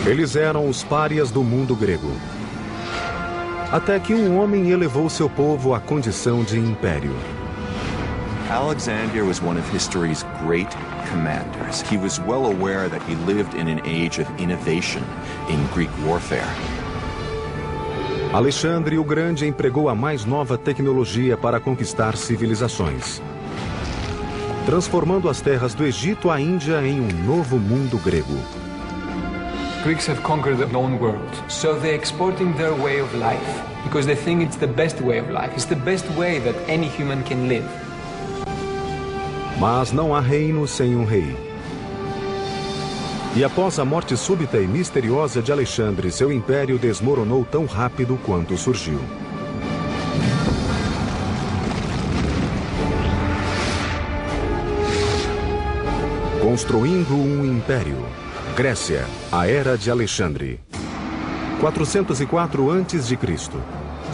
Eles eram os párias do mundo grego. Até que um homem elevou seu povo à condição de império. Alexander was one of history's great commanders. He was well aware that he lived in an age of innovation in Greek warfare. Alexandre o Grande empregou a mais nova tecnologia para conquistar civilizações, transformando as terras do Egito à Índia em um novo mundo grego. Greeks have conquered the known world, so they're exporting their way of life because they think it's the best way of life. It's the best way that any human can live. Mas não há reino sem um rei. E após a morte súbita e misteriosa de Alexandre, seu império desmoronou tão rápido quanto surgiu. Construindo um império. Grécia, a Era de Alexandre. 404 a.C.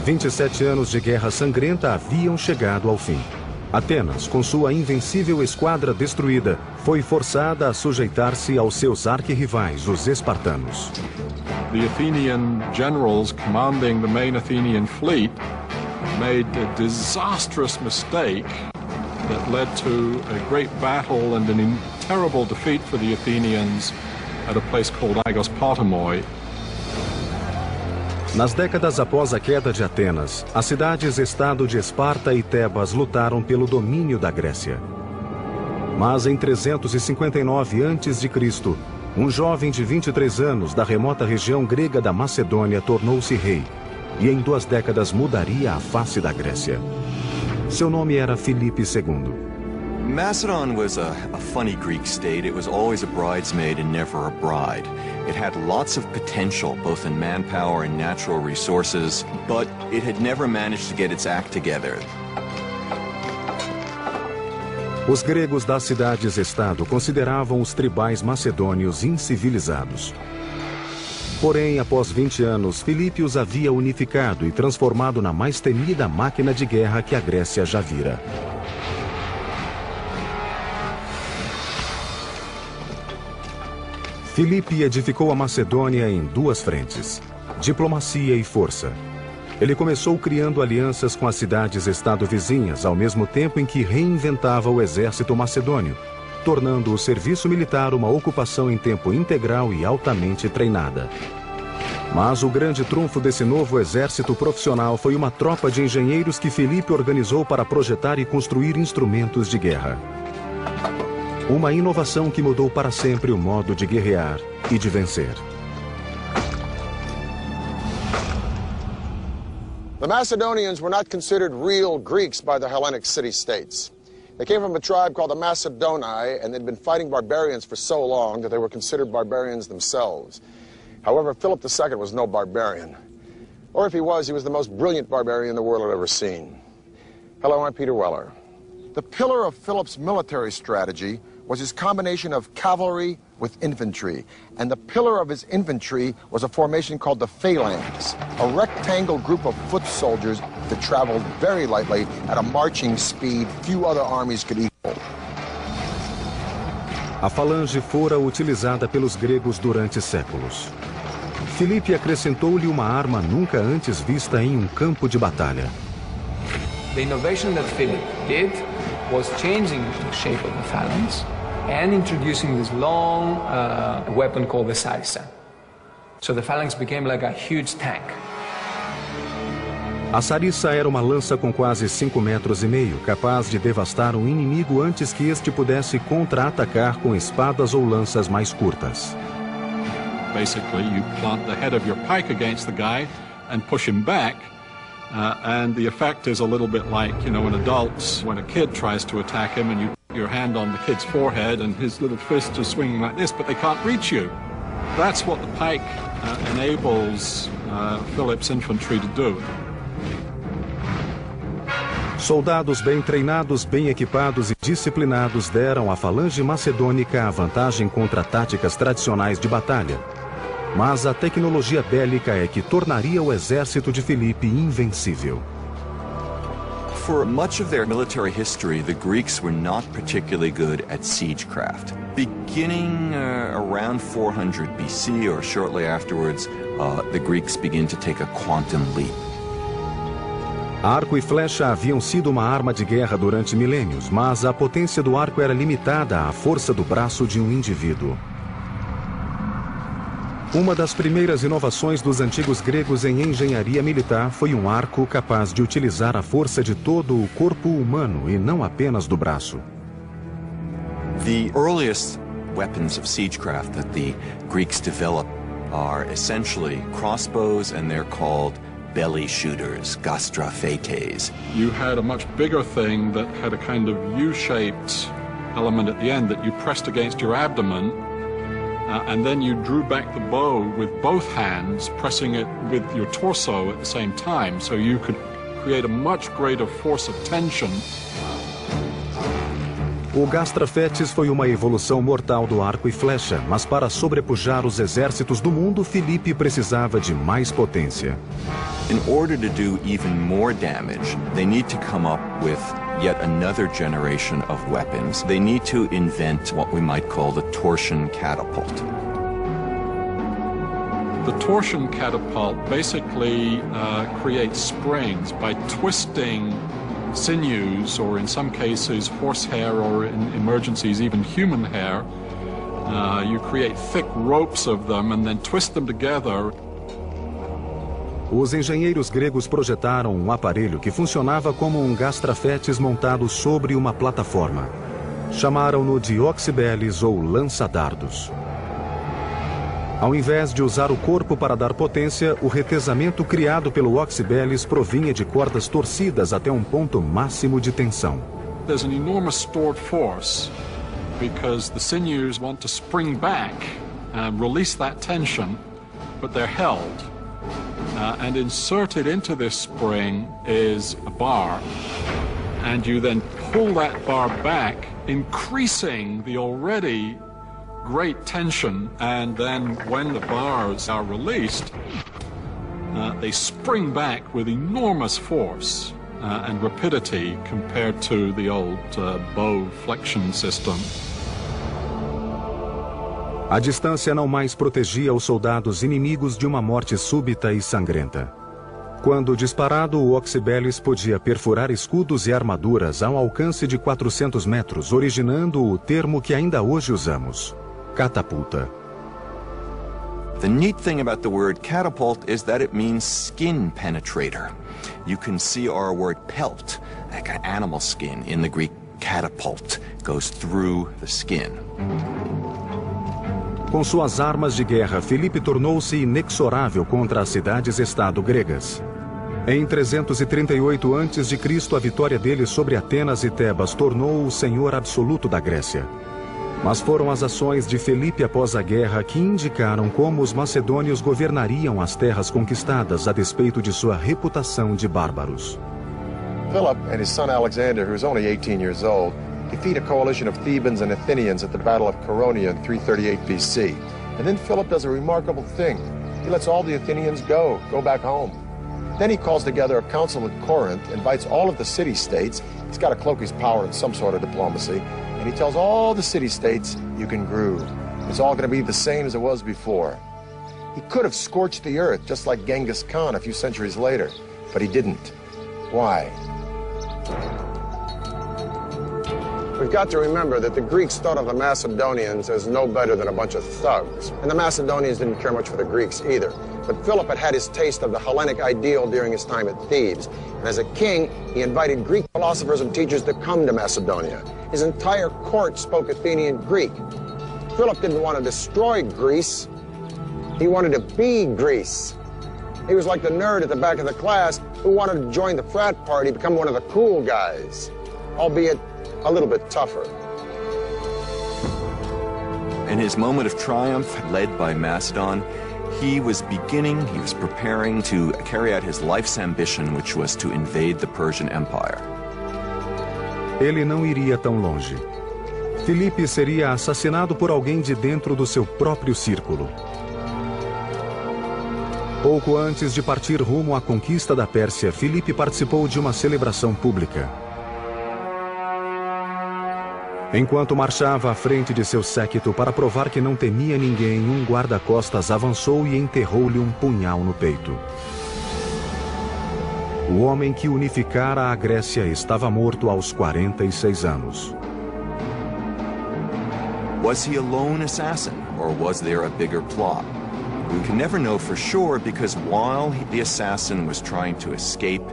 27 anos de guerra sangrenta haviam chegado ao fim. Atenas, com sua invencível esquadra destruída, foi forçada a sujeitar-se aos seus arquirrivais, os espartanos. The Athenian generals commanding the main Athenian fleet made a disastrous mistake that led to a great battle and a terrible defeat for the Athenians at a place called Aigos Potamoi. Nas décadas após a queda de Atenas, as cidades-estado de Esparta e Tebas lutaram pelo domínio da Grécia. Mas em 359 a.C., um jovem de 23 anos da remota região grega da Macedônia tornou-se rei, e em 2 décadas mudaria a face da Grécia. Seu nome era Filipe II. Macedon was a funny Greek state. It was always a bridesmaid and never a bride. It had lots of potential, both in manpower and natural resources, but it had never managed to get its act together. Os gregos das cidades-estado consideravam os tribais macedônios incivilizados. Porém, após 20 anos, Filipe os havia unificado e transformado na mais temida máquina de guerra que a Grécia já vira. Filipe edificou a Macedônia em 2 frentes: diplomacia e força. Ele começou criando alianças com as cidades-estado vizinhas, ao mesmo tempo em que reinventava o exército macedônio, tornando o serviço militar uma ocupação em tempo integral e altamente treinada. Mas o grande trunfo desse novo exército profissional foi uma tropa de engenheiros que Filipe organizou para projetar e construir instrumentos de guerra. Uma inovação que mudou para sempre o modo de guerrear e de vencer. The Macedonians were not considered real Greeks by the Hellenic city-states. They came from a tribe called the Macedoni, and they'd been fighting barbarians for so long that they were considered barbarians themselves. However, Philip II was no barbarian. Or if he was the most brilliant barbarian the world had ever seen. Hello, I'm Peter Weller. The pillar of Philip's military strategy was his combination of cavalry with infantry. And the pillar of his infantry was a formation called the phalanx, a rectangle group of foot soldiers that traveled very lightly at a marching speed few other armies could equal. A falange fora utilizada pelos gregos durante séculos. Filipe acrescentou-lhe uma arma nunca antes vista em um campo de batalha. The innovation that Philip did was changing the shape of the phalanx and introducing this long weapon called the sarissa. So the phalanx became like a huge tank. A sarissa era uma lança com quase 5,5 metros, capaz de devastar um inimigo antes que este pudesse contra-atacar com espadas ou lanças mais curtas. Basically, you plant the head of your pike against the guy and push him back. And the effect is a little bit like, you know, in adults, when a kid tries to attack him and you put your hand on the kid's forehead and his little fist is swinging like this, but they can't reach you. That's what the pike enables Philip's infantry to do. Soldados bem treinados, bem equipados e disciplinados deram à falange macedônica a vantagem contra táticas tradicionais de batalha. Mas a tecnologia bélica é que tornaria o exército de Filipe invencível. For much of their military history, the Greeks were not particularly good at siegecraft. Beginning around 400 BC or shortly afterwards, the Greeks begin to take a quantum leap. Arco e flecha haviam sido uma arma de guerra durante milênios, mas a potência do arco era limitada à força do braço de um indivíduo. Uma das primeiras inovações dos antigos gregos em engenharia militar foi um arco capaz de utilizar a força de todo o corpo humano e não apenas do braço. The earliest weapons of siegecraft that the Greeks developed are essentially crossbows, and they're called belly shooters, gastrophetes. You had a much bigger thing that had a kind of U-shaped element at the end that you pressed against your abdomen, and then you drew back the bow with both hands, pressing it with your torso at the same time, so you could create a much greater force of tension. O gastrafetes foi uma evolução mortal do arco e flecha, mas para sobrepujar os exércitos do mundo, Filipe precisava de mais potência. In order to do even more damage, they need to come up with yet another generation of weapons. They need to invent what we might call the torsion catapult. The torsion catapult basically creates springs by twisting sinews, or in some cases horsehair, or in emergencies even human hair. You create thick ropes of them and then twist them together. Os engenheiros gregos projetaram um aparelho que funcionava como um gastrafetes montado sobre uma plataforma. Chamaram-no de oxibeles ou lança-dardos. Ao invés de usar o corpo para dar potência, o retesamento criado pelo oxibeles provinha de cordas torcidas até um ponto máximo de tensão. There's an enormous stored force because the sinews want to spring back and release that tension, but they're held. And inserted into this spring is a bar, and you then pull that bar back, increasing the already great tension, and then when the bars are released, they spring back with enormous force and rapidity compared to the old bow flexion system. A distância não mais protegia os soldados inimigos de uma morte súbita e sangrenta. Quando disparado, o oxibeles podia perfurar escudos e armaduras ao alcance de 400 metros, originando o termo que ainda hoje usamos: catapulta. The neat thing about the word catapult is that it means skin penetrator. You can see our word pelt, like an animal skin, in the Greek catapult, goes through the skin. Com suas armas de guerra, Filipe tornou-se inexorável contra as cidades-estado gregas. Em 338 a.C., a vitória dele sobre Atenas e Tebas tornou-o o senhor absoluto da Grécia. Mas foram as ações de Filipe após a guerra que indicaram como os macedônios governariam as terras conquistadas a despeito de sua reputação de bárbaros. Philip and his son Alexander, who was only 18 years old, defeat a coalition of Thebans and Athenians at the Battle of Chaeronea in 338 BC. And then Philip does a remarkable thing. He lets all the Athenians go back home. Then he calls together a council at Corinth, invites all of the city-states. He's got to cloak his power in some sort of diplomacy. And he tells all the city-states, you can groove. It's all going to be the same as it was before. He could have scorched the earth, just like Genghis Khan a few centuries later, but he didn't. Why? We've got to remember that the Greeks thought of the Macedonians as no better than a bunch of thugs. And the Macedonians didn't care much for the Greeks either. But Philip had had his taste of the Hellenic ideal during his time at Thebes. And as a king, he invited Greek philosophers and teachers to come to Macedonia. His entire court spoke Athenian Greek. Philip didn't want to destroy Greece. He wanted to be Greece. He was like the nerd at the back of the class who wanted to join the frat party, become one of the cool guys, albeit a little bit tougher. In his moment of triumph, led by Macedon, he was preparing to carry out his life's ambition, which was to invade the Persian Empire. Ele não iria tão longe. Filipe seria assassinado por alguém de dentro do seu próprio círculo. Pouco antes de partir rumo à conquista da Pérsia, Filipe participou de uma celebração pública. Enquanto marchava à frente de seu séquito para provar que não temia ninguém, um guarda-costas avançou e enterrou-lhe um punhal no peito. O homem que unificara a Grécia estava morto aos 46 anos. Was he a lone assassin, or was there a bigger plot? We can never know for sure because while the assassin was trying to escape,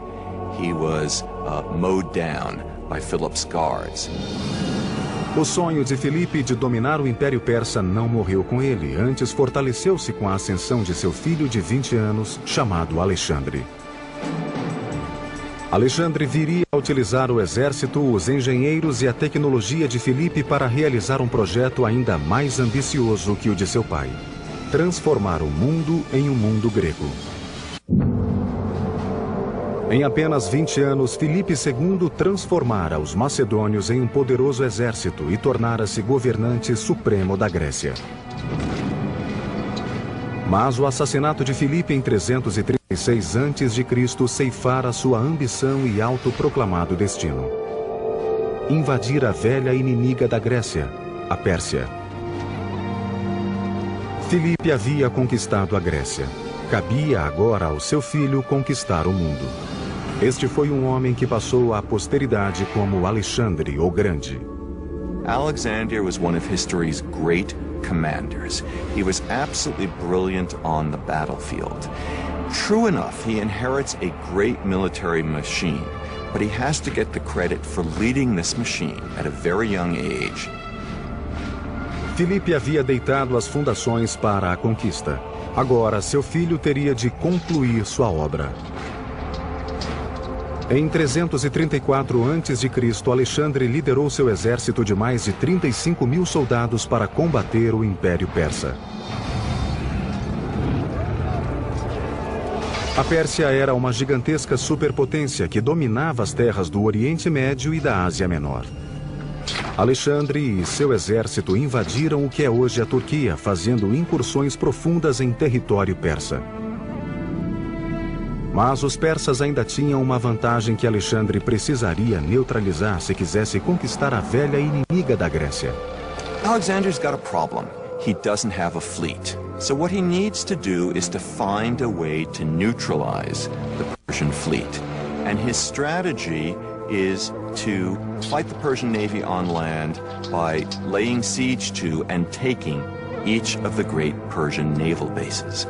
he was mowed down by Philip's guards. O sonho de Filipe de dominar o Império Persa não morreu com ele, antes fortaleceu-se com a ascensão de seu filho de 20 anos, chamado Alexandre. Alexandre viria a utilizar o exército, os engenheiros e a tecnologia de Filipe para realizar um projeto ainda mais ambicioso que o de seu pai: transformar o mundo em um mundo grego. Em apenas 20 anos, Filipe II transformara os macedônios em um poderoso exército e tornara-se governante supremo da Grécia. Mas o assassinato de Filipe em 336 a.C. ceifara sua ambição e autoproclamado destino: invadir a velha inimiga da Grécia, a Pérsia. Filipe havia conquistado a Grécia. Cabia agora ao seu filho conquistar o mundo. Este foi um homem que passou à posteridade como Alexandre o Grande. Alexander was one of history's great commanders. He was absolutely brilliant on the battlefield. True enough, he inherits a great military machine, but he has to get the credit for leading this machine at a very young age. Filipe havia deitado as fundações para a conquista. Agora, seu filho teria de concluir sua obra. Em 334 a.C., Alexandre liderou seu exército de mais de 35.000 soldados para combater o Império Persa. A Pérsia era uma gigantesca superpotência que dominava as terras do Oriente Médio e da Ásia Menor. Alexandre e seu exército invadiram o que é hoje a Turquia, fazendo incursões profundas em território persa. Mas os persas ainda tinham uma vantagem que Alexandre precisaria neutralizar se quisesse conquistar a velha inimiga da Grécia. Alexander's got a problem. He doesn't have a fleet. So what he needs to do is to find a way to neutralize the Persian fleet. And his strategy is to fight the Persian Navy on land by laying siege to and taking each of the great Persian naval bases.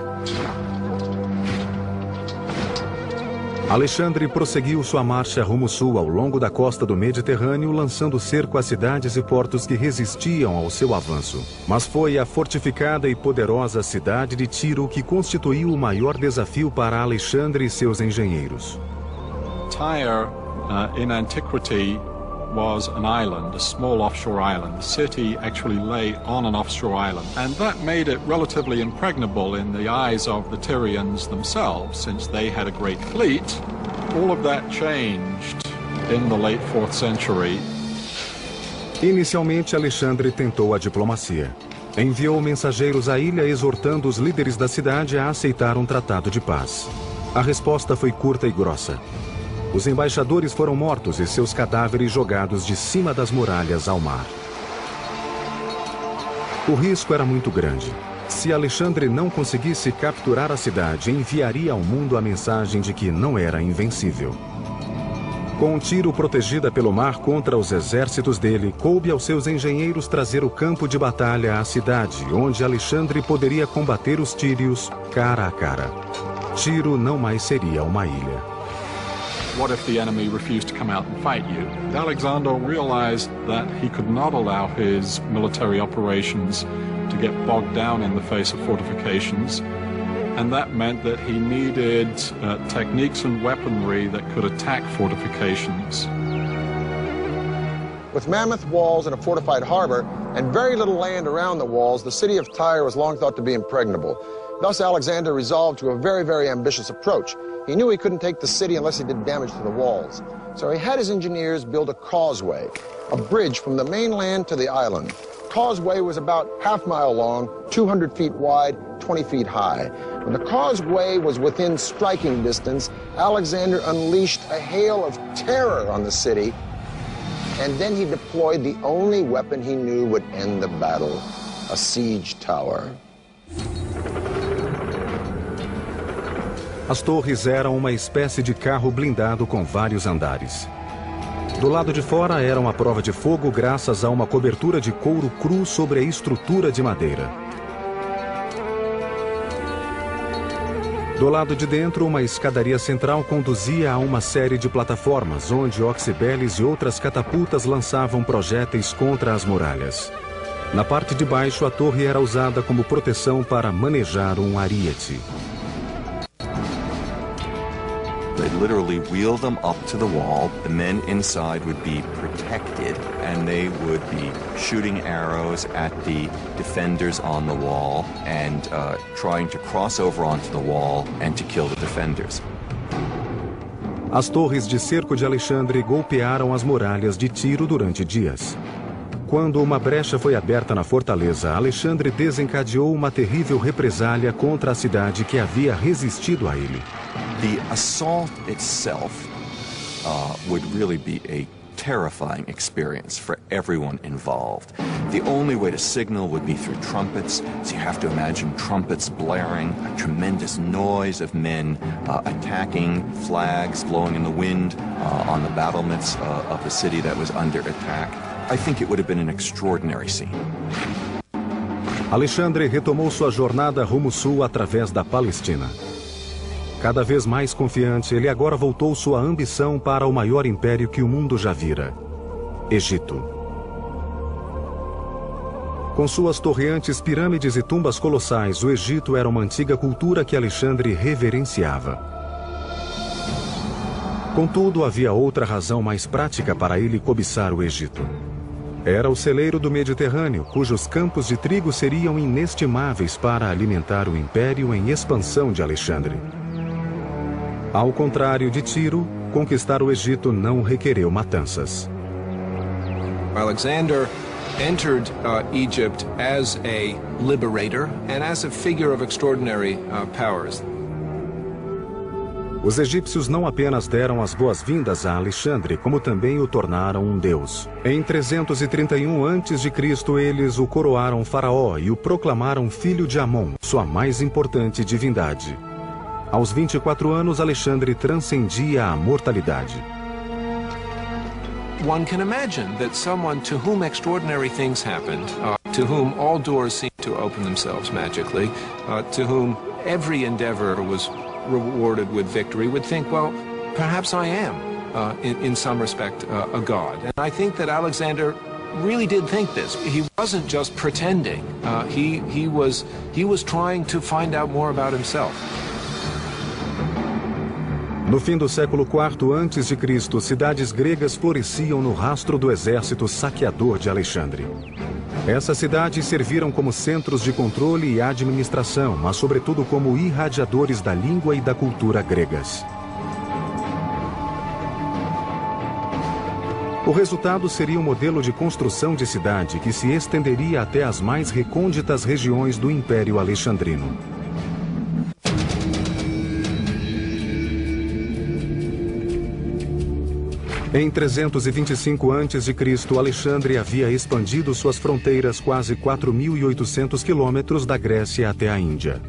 Alexandre prosseguiu sua marcha rumo sul ao longo da costa do Mediterrâneo, lançando cerco a cidades e portos que resistiam ao seu avanço. Mas foi a fortificada e poderosa cidade de Tiro que constituiu o maior desafio para Alexandre e seus engenheiros. Tyre, in antiquity, was an island, a small offshore island. The city actually lay on an offshore island, and that made it relatively impregnable in the eyes of the Tyrians themselves, since they had a great fleet. All of that changed in the late 4th century. Inicialmente, Alexandre tentou a diplomacia. Enviou mensageiros à ilha exortando os líderes da cidade a aceitar um tratado de paz. A resposta foi curta e grossa. Os embaixadores foram mortos e seus cadáveres jogados de cima das muralhas ao mar. O risco era muito grande. Se Alexandre não conseguisse capturar a cidade, enviaria ao mundo a mensagem de que não era invencível. Com Tiro protegida pelo mar contra os exércitos dele, coube aos seus engenheiros trazer o campo de batalha à cidade, onde Alexandre poderia combater os tírios cara a cara. Tiro não mais seria uma ilha. What if the enemy refused to come out and fight you? Alexander realized that he could not allow his military operations to get bogged down in the face of fortifications, and that meant that he needed techniques and weaponry that could attack fortifications. With mammoth walls and a fortified harbor, and very little land around the walls, the city of Tyre was long thought to be impregnable. Thus, Alexander resolved to a very, very ambitious approach. He knew he couldn't take the city unless he did damage to the walls. So he had his engineers build a causeway, a bridge from the mainland to the island. Causeway was about half-mile long, 200 feet wide, 20 feet high. When the causeway was within striking distance, Alexander unleashed a hail of terror on the city, and then he deployed the only weapon he knew would end the battle, a siege tower. As torres eram uma espécie de carro blindado com vários andares. Do lado de fora eram à prova de fogo graças a uma cobertura de couro cru sobre a estrutura de madeira. Do lado de dentro, uma escadaria central conduzia a uma série de plataformas, onde oxibeles e outras catapultas lançavam projéteis contra as muralhas. Na parte de baixo, a torre era usada como proteção para manejar um ariete. They'd literally wheel them up to the wall. The men inside would be protected, and they would be shooting arrows at the defenders on the wall and trying to cross over onto the wall and to kill the defenders. As torres de cerco de Alexandre golpearam as muralhas de Tiro durante dias. Quando uma brecha foi aberta na fortaleza, Alexandre desencadeou uma terrível represália contra a cidade que havia resistido a ele. The assault itself would really be a terrifying experience for everyone involved. The only way to signal would be through trumpets, so you have to imagine trumpets blaring, a tremendous noise of men attacking, flags blowing in the wind on the battlements of the city that was under attack. I think it would have been an extraordinary scene. Alexandre retomou sua jornada rumo sul através da Palestina. Cada vez mais confiante, ele agora voltou sua ambição para o maior império que o mundo já vira: Egito. Com suas torreantes pirâmides e tumbas colossais, o Egito era uma antiga cultura que Alexandre reverenciava. Contudo, havia outra razão mais prática para ele cobiçar o Egito. Era o celeiro do Mediterrâneo, cujos campos de trigo seriam inestimáveis para alimentar o império em expansão de Alexandre. Ao contrário de Tiro, conquistar o Egito não requereu matanças. Alexander entered Egypt as a liberator and as a figure of extraordinary powers. Os egípcios não apenas deram as boas-vindas a Alexandre, como também o tornaram um deus. Em 331 a.C., eles o coroaram faraó e o proclamaram filho de Amon, sua mais importante divindade. Aos 24 anos, Alexandre transcendia a mortalidade. One can imagine that someone to whom extraordinary things happened, to whom all doors seemed to open themselves magically, to whom every endeavor was rewarded with victory, would think, well, perhaps I am, in some respect, a god. And I think that Alexander really did think this. He wasn't just pretending. He was trying to find out more about himself. No fim do século IV a.C., cidades gregas floresciam no rastro do exército saqueador de Alexandre. Essas cidades serviram como centros de controle e administração, mas sobretudo como irradiadores da língua e da cultura gregas. O resultado seria um modelo de construção de cidade que se estenderia até as mais recônditas regiões do Império Alexandrino. Em 325 a.C., Alexandre havia expandido suas fronteiras quase 4.800 quilômetros da Grécia até a Índia.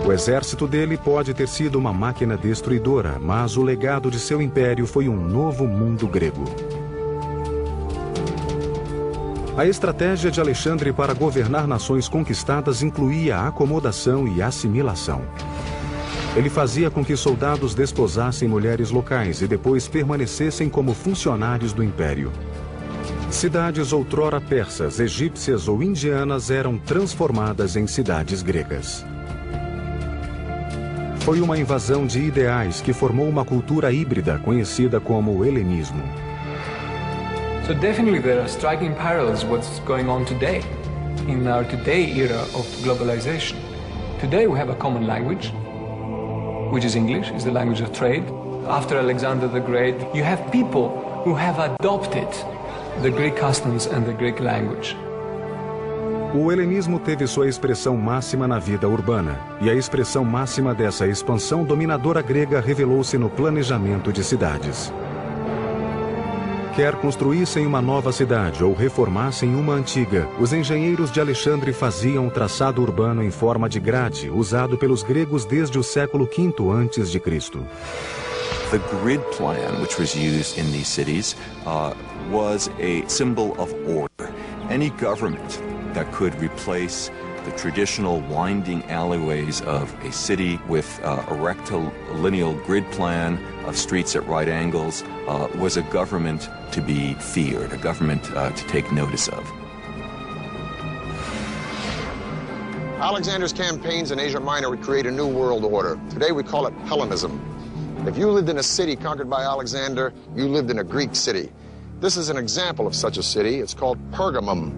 O exército dele pode ter sido uma máquina destruidora, mas o legado de seu império foi um novo mundo grego. A estratégia de Alexandre para governar nações conquistadas incluía acomodação e assimilação. Ele fazia com que soldados desposassem mulheres locais e depois permanecessem como funcionários do império. Cidades outrora persas, egípcias ou indianas eram transformadas em cidades gregas. Foi uma invasão de ideais que formou uma cultura híbrida conhecida como helenismo. So definitely there are striking parallels with what's going on today, in our today era of globalization. Today we have a common language, which is English, is the language of trade. After Alexander the Great, you have people who have adopted the Greek customs and the Greek language. O helenismo teve sua expressão máxima na vida urbana, e a expressão máxima dessa expansão dominadora grega revelou-se no planejamento de cidades. Quer construíssem uma nova cidade ou reformassem uma antiga, os engenheiros de Alexandre faziam um traçado urbano em forma de grade, usado pelos gregos desde o século V a.C. The grid plan, which was used in these cities, was a symbol of order. Any government that could replace the traditional winding alleyways of a city with a rectilineal grid plan of streets at right angles was a government to be feared, a government to take notice of. Alexander's campaigns in Asia Minor would create a new world order. Today we call it Hellenism. If you lived in a city conquered by Alexander, you lived in a Greek city. This is an example of such a city. It's called Pergamum.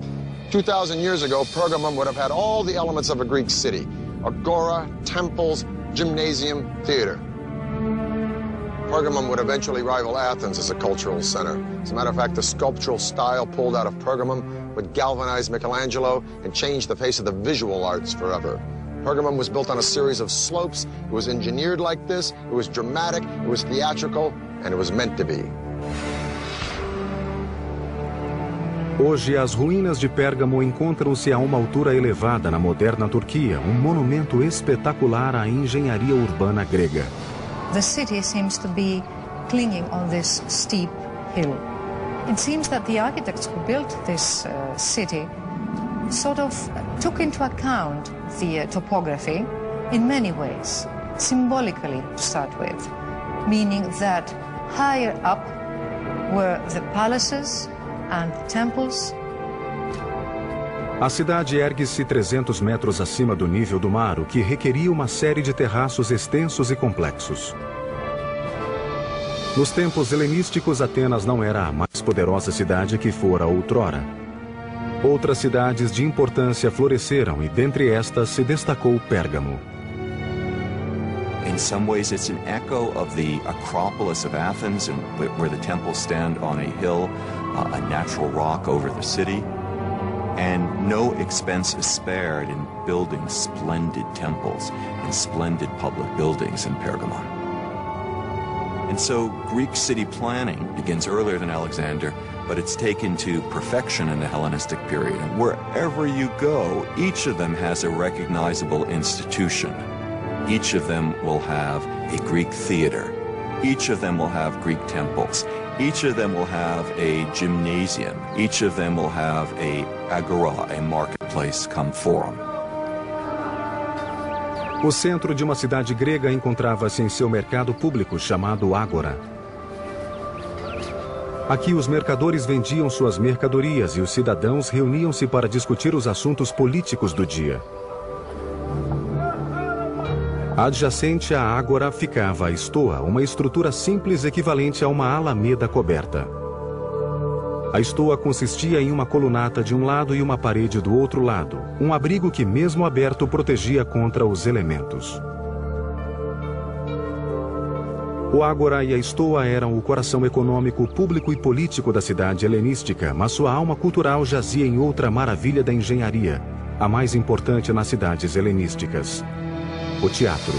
2,000 years ago, Pergamum would have had all the elements of a Greek city: agora, temples, gymnasium, theater. Pergamum would eventually rival Athens as a cultural center. As a matter of fact, the sculptural style pulled out of Pergamum would galvanize Michelangelo and change the face of the visual arts forever. Pergamum was built on a series of slopes. It was engineered like this. It was dramatic, it was theatrical, and it was meant to be. Hoje, as ruínas de Pérgamo encontram-se a uma altura elevada na moderna Turquia, um monumento espetacular à engenharia urbana grega. The city seems to be clinging on this steep hill. It seems that the architects who built this city sort of took into account the topography in many ways, symbolically to start with, meaning that higher up were the palaces and temples. A cidade ergue-se 300 metros acima do nível do mar, o que requeria uma série de terraços extensos e complexos. Nos tempos helenísticos, Atenas não era a mais poderosa cidade que fora outrora. Outras cidades de importância floresceram e dentre estas se destacou Pérgamo. In some ways, it's an echo of the Acropolis of Athens, where the temples stand on a hill, a natural rock over the city, and no expense is spared in building splendid temples and splendid public buildings in Pergamon. And so Greek city planning begins earlier than Alexander, but it's taken to perfection in the Hellenistic period. And wherever you go, each of them has a recognizable institution. Each of them will have a Greek theater. Each of them will have Greek temples. Each of them will have a gymnasium. Each of them will have a agora, a marketplace come forum. O centro de uma cidade grega encontrava-se em seu mercado público chamado Ágora. Aqui os mercadores vendiam suas mercadorias e os cidadãos reuniam-se para discutir os assuntos políticos do dia. Adjacente à Ágora ficava a Stoa, uma estrutura simples equivalente a uma alameda coberta. A Stoa consistia em uma colunata de um lado e uma parede do outro lado, um abrigo que, mesmo aberto, protegia contra os elementos. O Ágora e a Stoa eram o coração econômico, público e político da cidade helenística, mas sua alma cultural jazia em outra maravilha da engenharia, a mais importante nas cidades helenísticas: o teatro.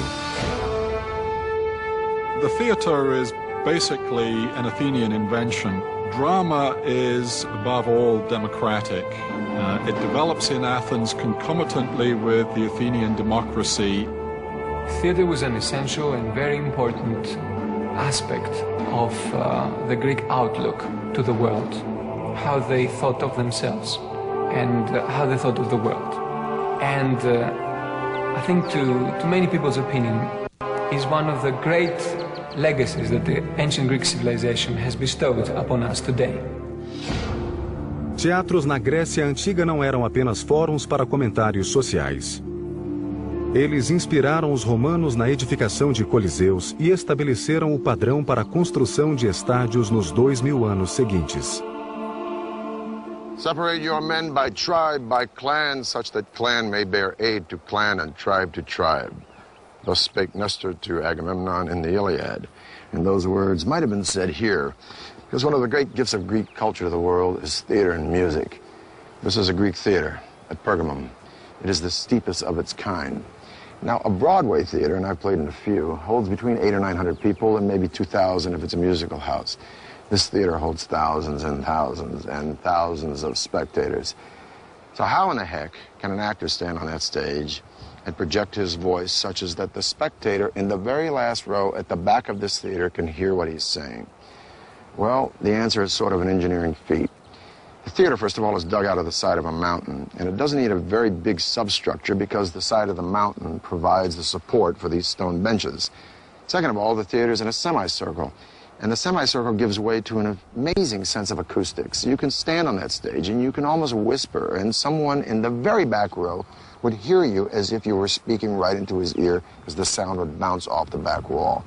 The theater is basically an Athenian invention. Drama is, above all, democratic. It develops in Athens concomitantly with the Athenian democracy. Theatre was an essential and very important aspect of the Greek outlook to the world, how they thought of themselves and how they thought of the world. And I think to many people's opinion is one of the great legacies that the ancient Greek civilization has bestowed upon us today. Teatros na Grécia Antiga não eram apenas fóruns para comentários sociais. Eles inspiraram os romanos na edificação de coliseus e estabeleceram o padrão para a construção de estádios nos 2000 anos seguintes. Separate your men by tribe, by clan, such that clan may bear aid to clan and tribe to tribe. Thus spake Nestor to Agamemnon in the Iliad. And those words might have been said here, because one of the great gifts of Greek culture to the world is theater and music. This is a Greek theater. at Pergamum. It is the steepest of its kind. Now, a Broadway theater, and I've played in a few, holds between 800 or 900 people and maybe 2,000 if it's a musical house. This theater holds thousands and thousands and thousands of spectators. So how in the heck can an actor stand on that stage and project his voice such as that the spectator in the very last row at the back of this theater can hear what he's saying? Well, the answer is sort of an engineering feat. The theater, first of all, is dug out of the side of a mountain, and it doesn't need a very big substructure because the side of the mountain provides the support for these stone benches. Second of all, the theater is in a semicircle, and the semicircle gives way to an amazing sense of acoustics. You can stand on that stage and you can almost whisper, and someone in the very back row would hear you as if you were speaking right into his ear because the sound would bounce off the back wall.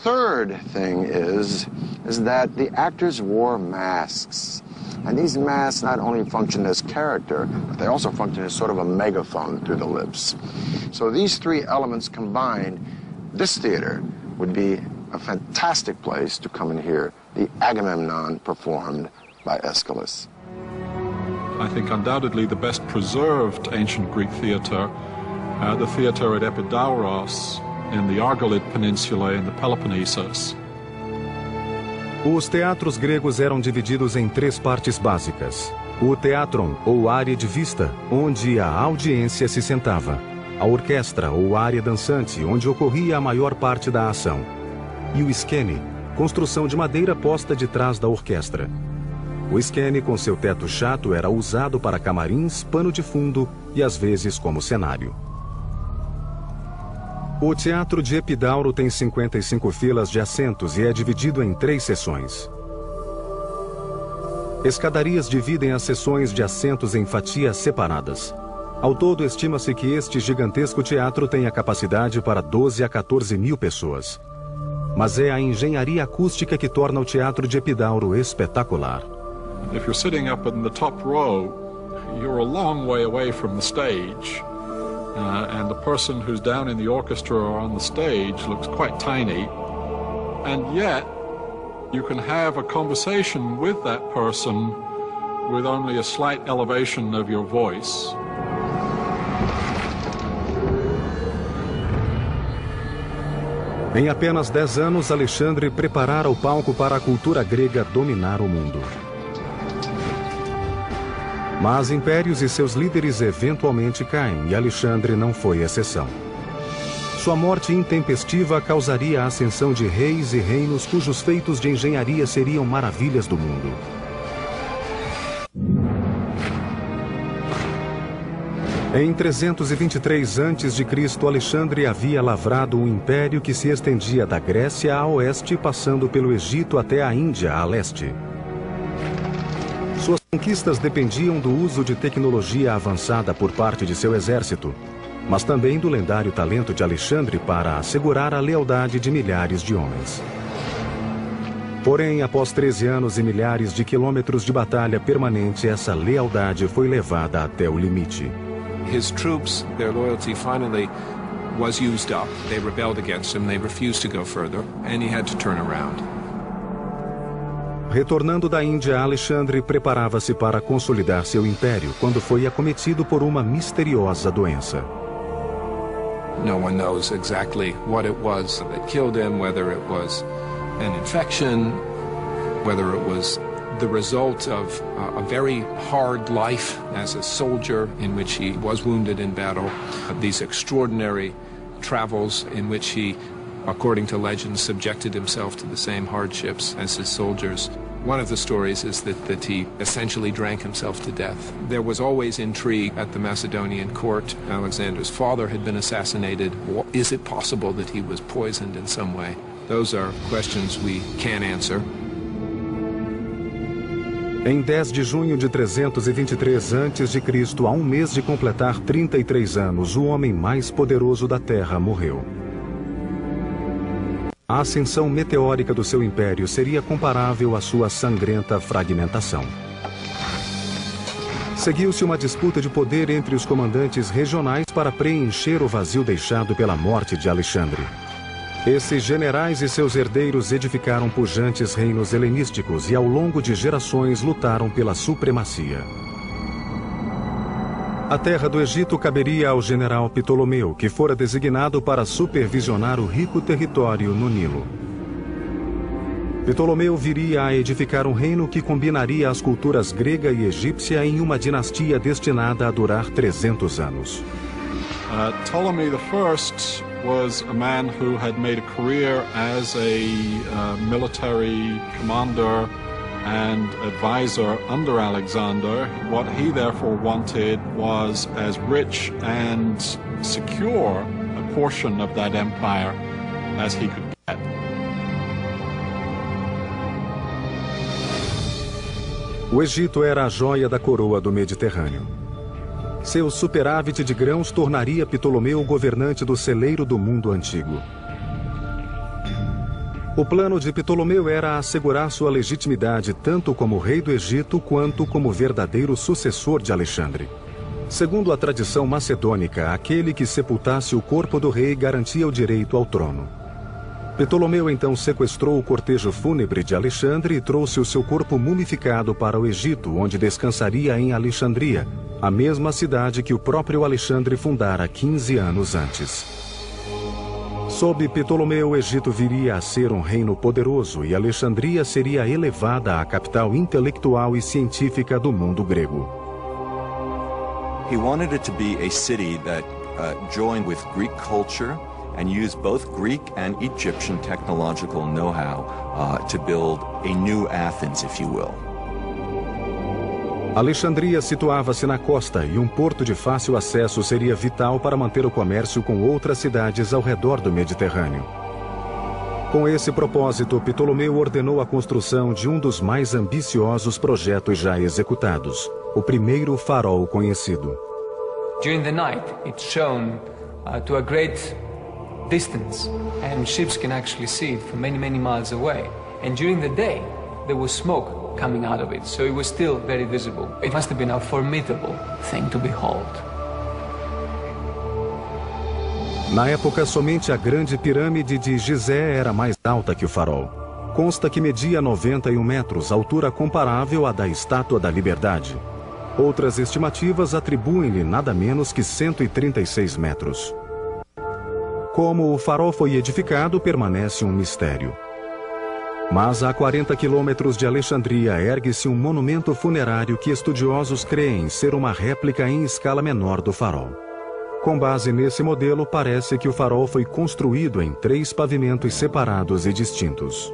Third thing is that the actors wore masks. And these masks not only function as character, but they also function as sort of a megaphone through the lips. So these three elements combined, this theater would be a fantastic place to come and hear the Agamemnon performed by Aeschylus. I think undoubtedly the best preserved ancient Greek theater, the theater at Epidauros in the Argolid Peninsula in the Peloponnesus. Os teatros gregos eram divididos em três partes básicas. O teatron, ou área de vista, onde a audiência se sentava. A orquestra, ou área dançante, onde ocorria a maior parte da ação. E o skene, construção de madeira posta de trás da orquestra. O skene, com seu teto chato, era usado para camarins, pano de fundo e às vezes como cenário. O Teatro de Epidauro tem 55 filas de assentos e é dividido em 3 seções. Escadarias dividem as seções de assentos em fatias separadas. Ao todo, estima-se que este gigantesco teatro tenha capacidade para 12 a 14 mil pessoas. Mas é a engenharia acústica que torna o Teatro de Epidauro espetacular. If you're sitting up in the top row, you're a long way away from the stage. And the person who's down in the orchestra or on the stage looks quite tiny, and yet you can have a conversation with that person with only a slight elevation of your voice. Em apenas 10 anos, Alexandre preparara o palco para a cultura grega dominar o mundo. Mas impérios e seus líderes eventualmente caem, e Alexandre não foi exceção. Sua morte intempestiva causaria a ascensão de reis e reinos cujos feitos de engenharia seriam maravilhas do mundo. Em 323 a.C., Alexandre havia lavrado um império que se estendia da Grécia a oeste, passando pelo Egito até a Índia a leste. Suas conquistas dependiam do uso de tecnologia avançada por parte de seu exército, mas também do lendário talento de Alexandre para assegurar a lealdade de milhares de homens. Porém, após 13 anos e milhares de quilômetros de batalha permanente, essa lealdade foi levada até o limite. His troops, their loyalty finally was used up. They rebelled against him, they refused to go further, and he had to turn around. Retornando da Índia, Alexandre preparava-se para consolidar seu império quando foi acometido por uma misteriosa doença. No one knows exactly what it was that killed him, whether it was an infection, whether it was the result of a very hard life as a soldier in which he was wounded in battle, these extraordinary travels in which he, according to legend, subjected himself to the same hardships as his soldiers. One of the stories is that he essentially drank himself to death. There was always intrigue at the Macedonian court. Alexander's father had been assassinated. Is it possible that he was poisoned in some way? Those are questions we can't answer. Em 10 de junho de 323 a.C., a um mês de completar 33 anos, o homem mais poderoso da Terra morreu. A ascensão meteórica do seu império seria comparável à sua sangrenta fragmentação. Seguiu-se uma disputa de poder entre os comandantes regionais para preencher o vazio deixado pela morte de Alexandre. Esses generais e seus herdeiros edificaram pujantes reinos helenísticos e ao longo de gerações lutaram pela supremacia. A terra do Egito caberia ao general Ptolomeu, que fora designado para supervisionar o rico território no Nilo. Ptolomeu viria a edificar um reino que combinaria as culturas grega e egípcia em uma dinastia destinada a durar 300 anos. Ptolemy I was a man who had made a career as a military commander and advisor under Alexander. What he therefore wanted was as rich and secure a portion of that empire as he could get. O Egito era a joia da coroa do Mediterrâneo. Seu superávit de grãos tornaria Ptolomeu o governante do celeiro do mundo antigo. O plano de Ptolomeu era assegurar sua legitimidade tanto como rei do Egito quanto como verdadeiro sucessor de Alexandre. Segundo a tradição macedônica, aquele que sepultasse o corpo do rei garantia o direito ao trono. Ptolomeu então sequestrou o cortejo fúnebre de Alexandre e trouxe o seu corpo mumificado para o Egito, onde descansaria em Alexandria, a mesma cidade que o próprio Alexandre fundara 15 anos antes. Sob Ptolomeu, o Egito viria a ser um reino poderoso e Alexandria seria elevada à capital intelectual e científica do mundo grego. He wanted it to be a city that joined with Greek culture and used both Greek and Egyptian technological know-how to build a new Athens, if you will. Alexandria situava-se na costa e um porto de fácil acesso seria vital para manter o comércio com outras cidades ao redor do Mediterrâneo. Com esse propósito, Ptolomeu ordenou a construção de um dos mais ambiciosos projetos já executados, o primeiro farol conhecido. During the night, it's shown to a great distance, and ships can actually see it from many, many miles away. And during the day, there was smoke coming out of it, so it was still very visible. It must have been a formidable thing to behold. Na época, somente a grande pirâmide de Gizé era mais alta que o farol. Consta que media 91 metros, altura comparável à da Estátua da Liberdade. Outras estimativas atribuem-lhe nada menos que 136 metros. Como o farol foi edificado, permanece um mistério. Mas a 40 quilômetros de Alexandria ergue-se um monumento funerário que estudiosos creem ser uma réplica em escala menor do farol. Com base nesse modelo, parece que o farol foi construído em 3 pavimentos separados e distintos.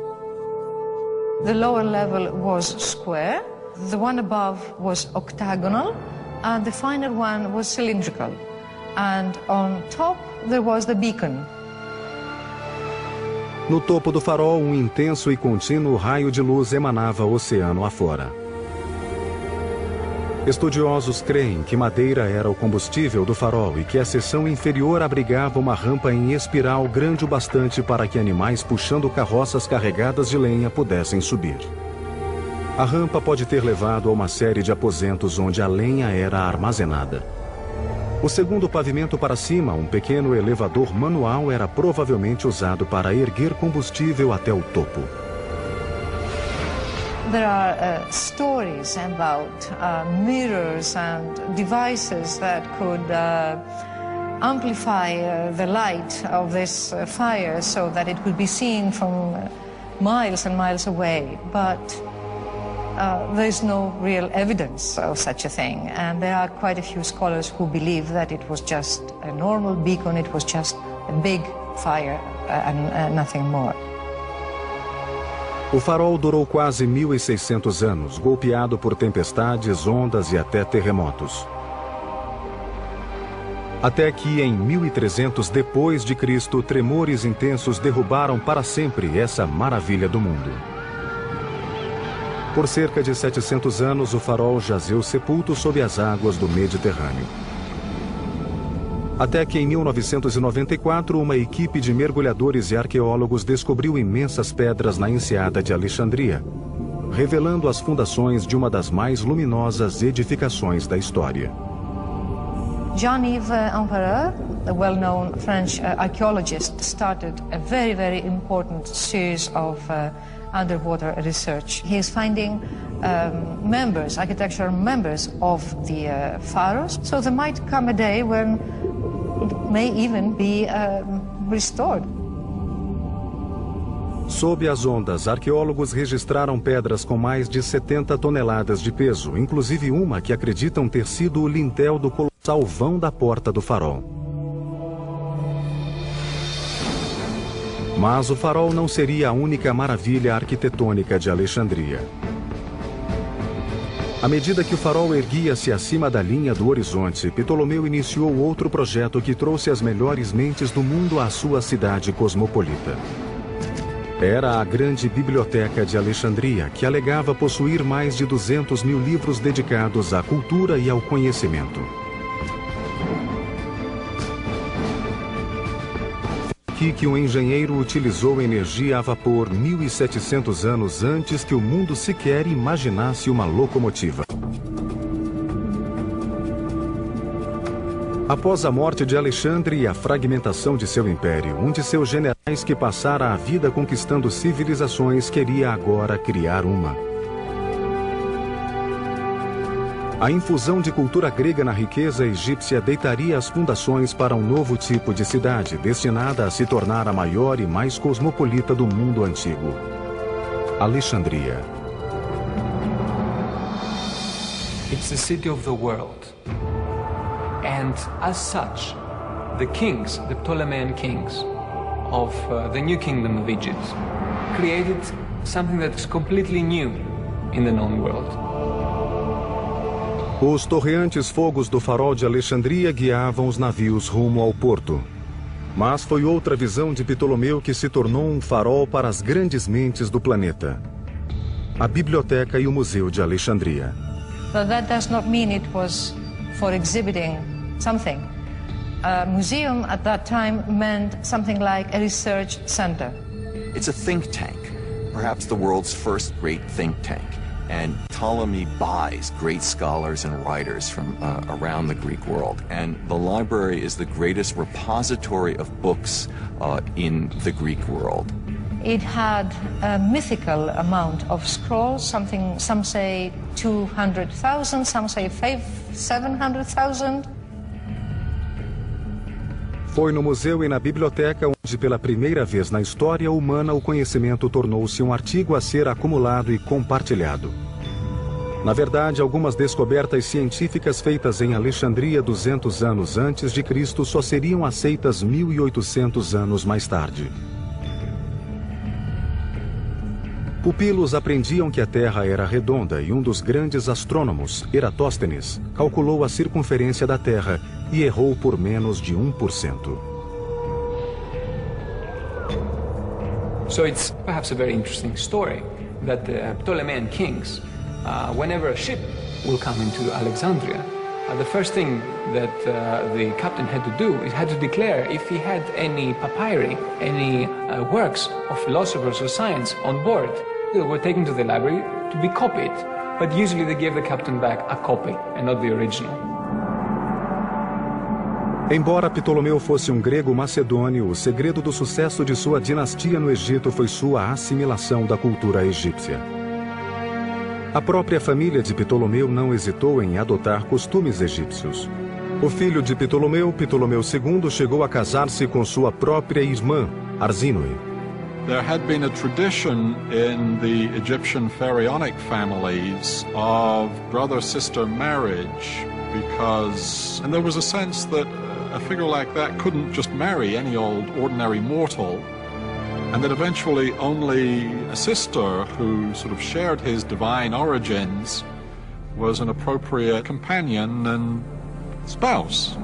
The lower level was square, the one above was octagonal, and the final one was cylindrical. And on top there was the beacon. No topo do farol, um intenso e contínuo raio de luz emanava oceano afora. Estudiosos creem que madeira era o combustível do farol e que a seção inferior abrigava uma rampa em espiral grande o bastante para que animais puxando carroças carregadas de lenha pudessem subir. A rampa pode ter levado a uma série de aposentos onde a lenha era armazenada. O segundo pavimento para cima, um pequeno elevador manual, era provavelmente usado para erguer combustível até o topo. There are stories about mirrors and devices that could amplify the light of this fire so that it could be seen from miles and miles away. But there is no real evidence of such a thing, and there are quite a few scholars who believe that it was just a normal beacon, it was just a big fire and nothing more. O farol durou quase 1.600 anos, golpeado por tempestades, ondas e até terremotos. Até que em 1300 depois de Cristo, tremores intensos derrubaram para sempre essa maravilha do mundo. Por cerca de 700 anos, o farol jazeu sepulto sob as águas do Mediterrâneo. Até que em 1994, uma equipe de mergulhadores e arqueólogos descobriu imensas pedras na enseada de Alexandria, revelando as fundações de uma das mais luminosas edificações da história. Jean-Yves Empereur, a well-known French archaeologist, started a very, very important series of underwater research. He is finding members, architectural members of the pharaohs. So there might come a day when it may even be restored. Sob as ondas, arqueólogos registraram pedras com mais de 70 toneladas de peso, inclusive uma que acreditam ter sido o lintel do colossal vão da Porta do Farol. Mas o farol não seria a única maravilha arquitetônica de Alexandria. À medida que o farol erguia-se acima da linha do horizonte, Ptolomeu iniciou outro projeto que trouxe as melhores mentes do mundo à sua cidade cosmopolita. Era a grande biblioteca de Alexandria, que alegava possuir mais de 200 mil livros dedicados à cultura e ao conhecimento. Aqui que um engenheiro utilizou energia a vapor 1.700 anos antes que o mundo sequer imaginasse uma locomotiva. Após a morte de Alexandre e a fragmentação de seu império, um de seus generais que passara a vida conquistando civilizações queria agora criar uma. A infusão de cultura grega na riqueza egípcia deitaria as fundações para um novo tipo de cidade, destinada a se tornar a maior e mais cosmopolita do mundo antigo. Alexandria. It's the city of the world. And as such, the kings, the Ptolemaic kings of the new kingdom of Egypt, created something that's completely new in the known world. Os torreantes fogos do farol de Alexandria guiavam os navios rumo ao porto. Mas foi outra visão de Ptolomeu que se tornou um farol para as grandes mentes do planeta. A Biblioteca e o Museu de Alexandria. But that does not mean it was for exhibiting something. A museum at that time meant something like a research center. It's a think tank, perhaps the world's first great think tank. And Ptolemy buys great scholars and writers from around the Greek world. And the library is the greatest repository of books in the Greek world. It had a mythical amount of scrolls, something, some say 200,000, some say 700,000. Foi no museu e na biblioteca onde, pela primeira vez na história humana, o conhecimento tornou-se um artigo a ser acumulado e compartilhado. Na verdade, algumas descobertas científicas feitas em Alexandria 200 anos antes de Cristo só seriam aceitas 1.800 anos mais tarde. Pupilos aprendiam que a Terra era redonda e um dos grandes astrônomos, Eratóstenes, calculou a circunferência da Terra e errou por menos de 1%. So it's perhaps a very interesting story that the Ptolemaic kings, whenever a ship will come into Alexandria, the first thing that the captain had to do is had to declare if he had any papyri, any works of philosophers or science on board. They were taken to the library to be copied, but usually they gave the captain back a copy and not the original. Embora Ptolomeu fosse um grego macedônio, o segredo do sucesso de sua dinastia no Egito foi sua assimilação da cultura egípcia. A própria família de Ptolomeu não hesitou em adotar costumes egípcios. O filho de Ptolomeu, Ptolomeu II, chegou a casar-se com sua própria irmã, Arsínoe. There had been a tradition in the Egyptian pharaonic families of brother-sister marriage and there was a sense that a figure like that couldn't just marry any old ordinary mortal, and that eventually only a sister who sort of shared his divine origins was an appropriate companion and spouse.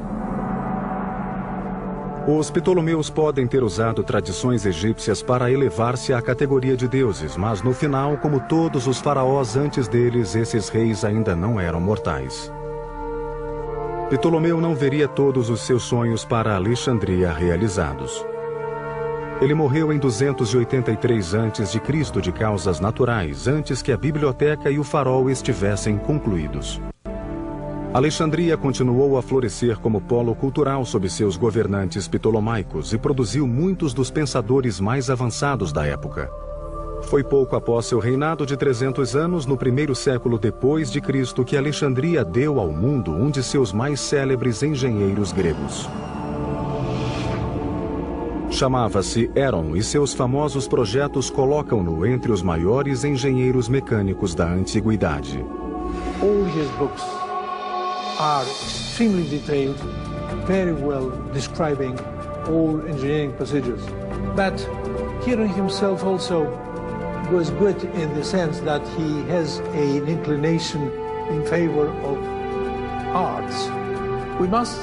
Os Ptolomeus podem ter usado tradições egípcias para elevar-se à categoria de deuses, mas no final, como todos os faraós antes deles, esses reis ainda não eram mortais. Ptolomeu não veria todos os seus sonhos para Alexandria realizados. Ele morreu em 283 a.C. de causas naturais, antes que a biblioteca e o farol estivessem concluídos. Alexandria continuou a florescer como polo cultural sob seus governantes ptolomaicos e produziu muitos dos pensadores mais avançados da época. Foi pouco após seu reinado de 300 anos, no primeiro século depois de Cristo, que Alexandria deu ao mundo um de seus mais célebres engenheiros gregos. Chamava-se Heron e seus famosos projetos colocam-no entre os maiores engenheiros mecânicos da antiguidade. All his books are extremely detailed, very well describing all engineering procedures. But Heron himself also was good in the sense that he has an inclination in favor of arts. We must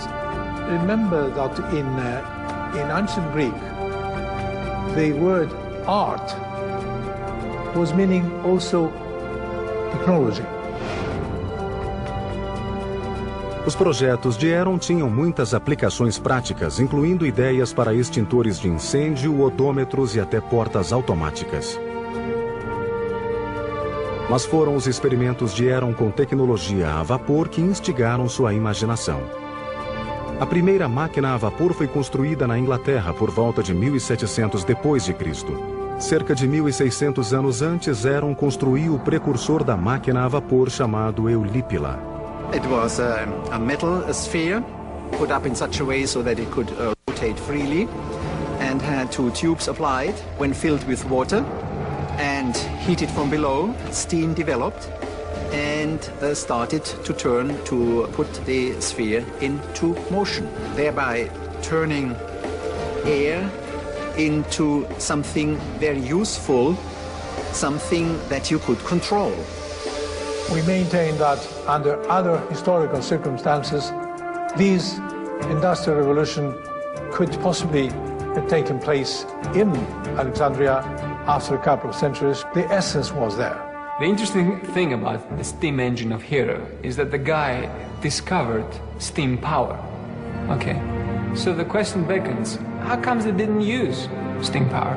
remember that in ancient Greek, the word art was meaning also technology. Os projetos de Heron tinham muitas aplicações práticas, incluindo ideias para extintores de incêndio, odômetros e até portas automáticas. Mas foram os experimentos de Heron com tecnologia a vapor que instigaram sua imaginação. A primeira máquina a vapor foi construída na Inglaterra por volta de 1700 d.C. Cerca de 1600 anos antes, Heron construiu o precursor da máquina a vapor chamado Eulípila. It was a metal sphere put up in such a way so that it could rotate freely and had two tubes applied. When filled with water and heated from below, steam developed and started to turn to put the sphere into motion, thereby turning air into something very useful, something that you could control. We maintain that under other historical circumstances, this industrial revolution could possibly have taken place in Alexandria after a couple of centuries. The essence was there. The interesting thing about the steam engine of Hero is that the guy discovered steam power. Okay, so the question beckons, how comes they didn't use steam power?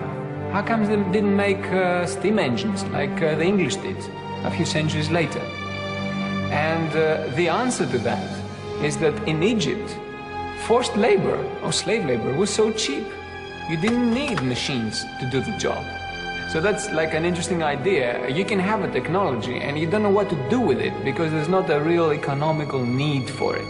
How comes they didn't make steam engines like the English did a few centuries later? And the answer to that is that in Egypt, forced labor or slave labor was so cheap, you didn't need machines to do the job. So that's like an interesting idea. You can have a technology and you don't know what to do with it because there's not a real economical need for it.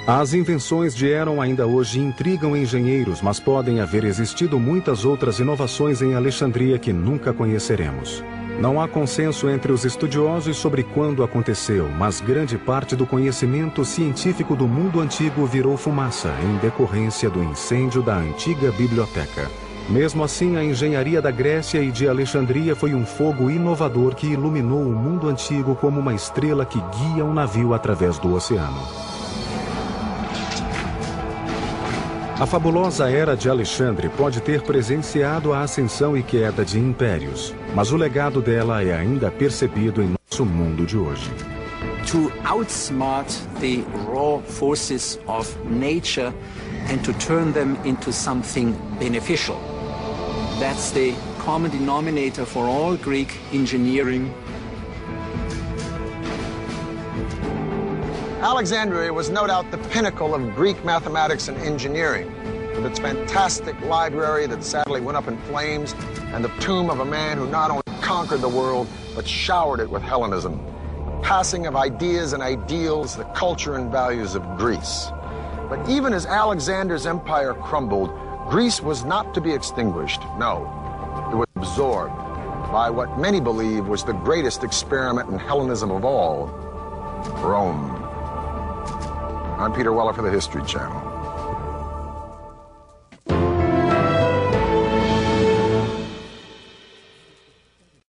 As invenções de Heron ainda hoje intrigam engenheiros, mas podem haver existido muitas outras inovações em Alexandria que nunca conheceremos. Não há consenso entre os estudiosos sobre quando aconteceu, mas grande parte do conhecimento científico do mundo antigo virou fumaça em decorrência do incêndio da antiga biblioteca. Mesmo assim, a engenharia da Grécia e de Alexandria foi um fogo inovador que iluminou o mundo antigo como uma estrela que guia um navio através do oceano. A fabulosa Era de Alexandre pode ter presenciado a ascensão e queda de impérios, mas o legado dela é ainda percebido em nosso mundo de hoje. To outsmart the raw forces of nature and to turn them into something beneficial. That's the common denominator for all Greek engineering. Alexandria was no doubt the pinnacle of Greek mathematics and engineering, with its fantastic library that sadly went up in flames and the tomb of a man who not only conquered the world, but showered it with Hellenism, the passing of ideas and ideals, the culture and values of Greece. But even as Alexander's empire crumbled, Greece was not to be extinguished. No, it was absorbed by what many believe was the greatest experiment in Hellenism of all, Rome. I'm Peter Weller for the History Channel.